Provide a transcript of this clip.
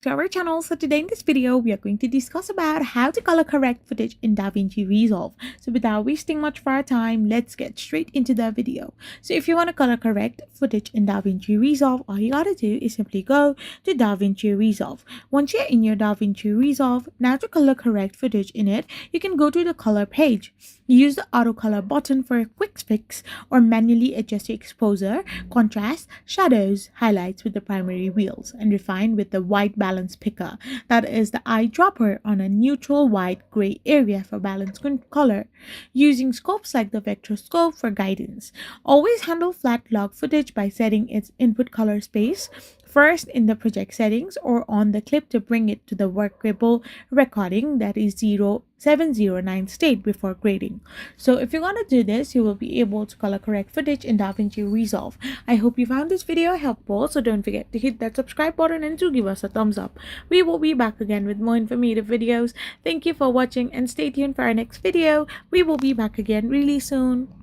to our channel. So today in this video, we are going to discuss about how to color correct footage in DaVinci Resolve. So without wasting much of our time, let's get straight into the video. So if you want to color correct footage in DaVinci Resolve, all you gotta do is simply go to DaVinci Resolve. Once you're in your DaVinci Resolve, now to color correct footage in it, you can go to the color page. Use the auto color button for a quick fix or manually adjust your exposure, contrast, shadows, highlights with the primary wheels, and refine with the white balance picker, that is the eyedropper, on a neutral white gray area for balanced color, using scopes like the Vectorscope for guidance. Always handle flat log footage by setting its input color space first in the project settings or on the clip to bring it to the workable recording, that is 0709 state, before grading. So if you're gonna do this, you will be able to color correct footage in DaVinci Resolve. I hope you found this video helpful, so don't forget to hit that subscribe button and to give us a thumbs up. We will be back again with more informative videos. Thank you for watching and stay tuned for our next video. We will be back again really soon.